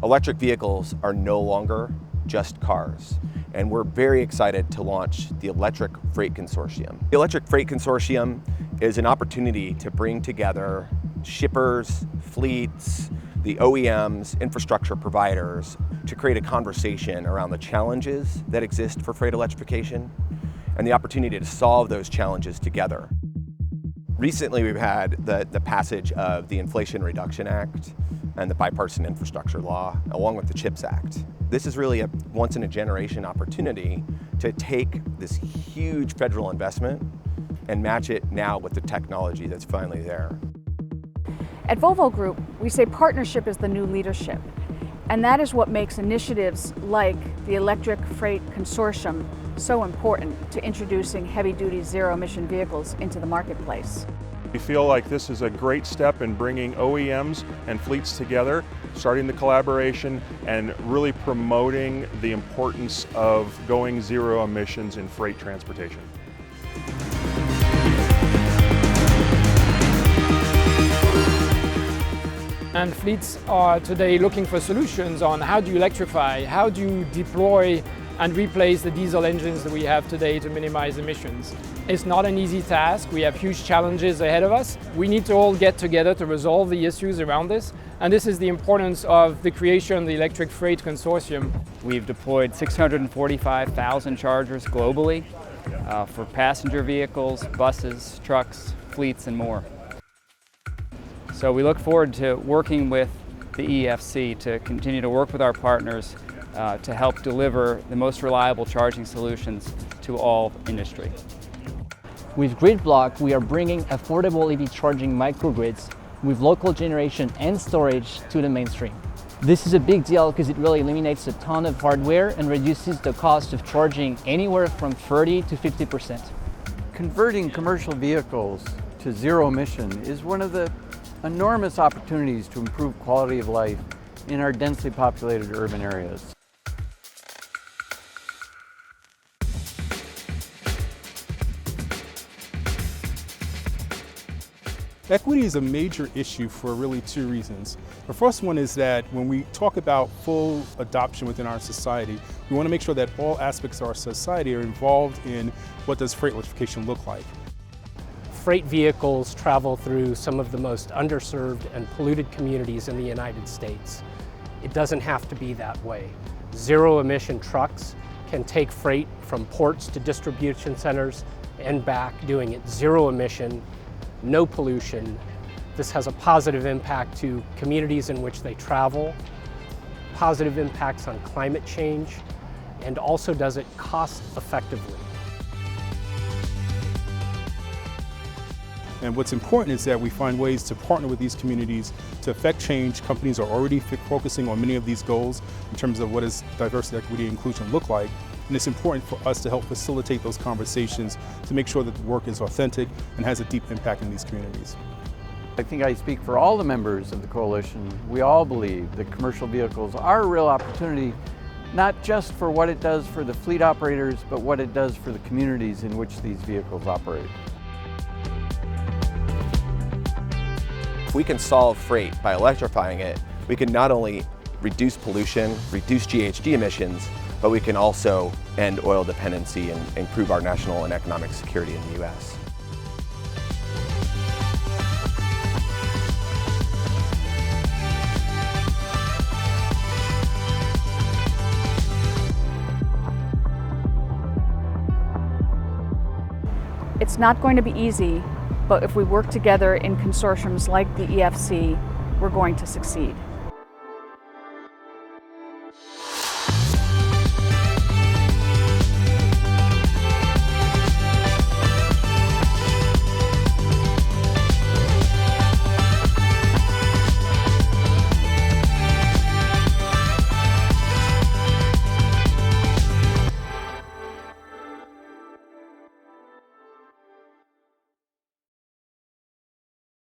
Electric vehicles are no longer just cars, and we're very excited to launch the Electric Freight Consortium. The Electric Freight Consortium is an opportunity to bring together shippers, fleets, the OEMs, infrastructure providers, to create a conversation around the challenges that exist for freight electrification and the opportunity to solve those challenges together. Recently, we've had the passage of the Inflation Reduction Act and the Bipartisan Infrastructure Law, along with the CHIPS Act. This is really a once-in-a-generation opportunity to take this huge federal investment and match it now with the technology that's finally there. At Volvo Group, we say partnership is the new leadership, and that is what makes initiatives like the Electric Freight Consortium so important to introducing heavy-duty zero-emission vehicles into the marketplace. We feel like this is a great step in bringing OEMs and fleets together, starting the collaboration and really promoting the importance of going zero emissions in freight transportation. And fleets are today looking for solutions on how do you electrify, how do you deploy and replace the diesel engines that we have today to minimize emissions. It's not an easy task. We have huge challenges ahead of us. We need to all get together to resolve the issues around this. And this is the importance of the creation of the Electric Freight Consortium. We've deployed 645,000 chargers globally for passenger vehicles, buses, trucks, fleets, and more. So we look forward to working with the EFC to continue to work with our partners to help deliver the most reliable charging solutions to all industry. With GridBlock, we are bringing affordable EV charging microgrids with local generation and storage to the mainstream. This is a big deal because it really eliminates a ton of hardware and reduces the cost of charging anywhere from 30 to 50%. Converting commercial vehicles to zero emission is one of the enormous opportunities to improve quality of life in our densely populated urban areas. Equity is a major issue for really two reasons. The first one is that when we talk about full adoption within our society, we want to make sure that all aspects of our society are involved in what does freight electrification look like. Freight vehicles travel through some of the most underserved and polluted communities in the United States. It doesn't have to be that way. Zero-emission trucks can take freight from ports to distribution centers and back, doing it zero emission, no pollution. This has a positive impact to communities in which they travel, positive impacts on climate change, and also does it cost effectively. And what's important is that we find ways to partner with these communities to affect change. Companies are already focusing on many of these goals in terms of what does diversity, equity, and inclusion look like. And it's important for us to help facilitate those conversations to make sure that the work is authentic and has a deep impact in these communities. I think I speak for all the members of the coalition. We all believe that commercial vehicles are a real opportunity, not just for what it does for the fleet operators, but what it does for the communities in which these vehicles operate. If we can solve freight by electrifying it, we can not only reduce pollution, reduce GHG emissions, but we can also end oil dependency and improve our national and economic security in the U.S. It's not going to be easy, but if we work together in consortiums like the EFC, we're going to succeed.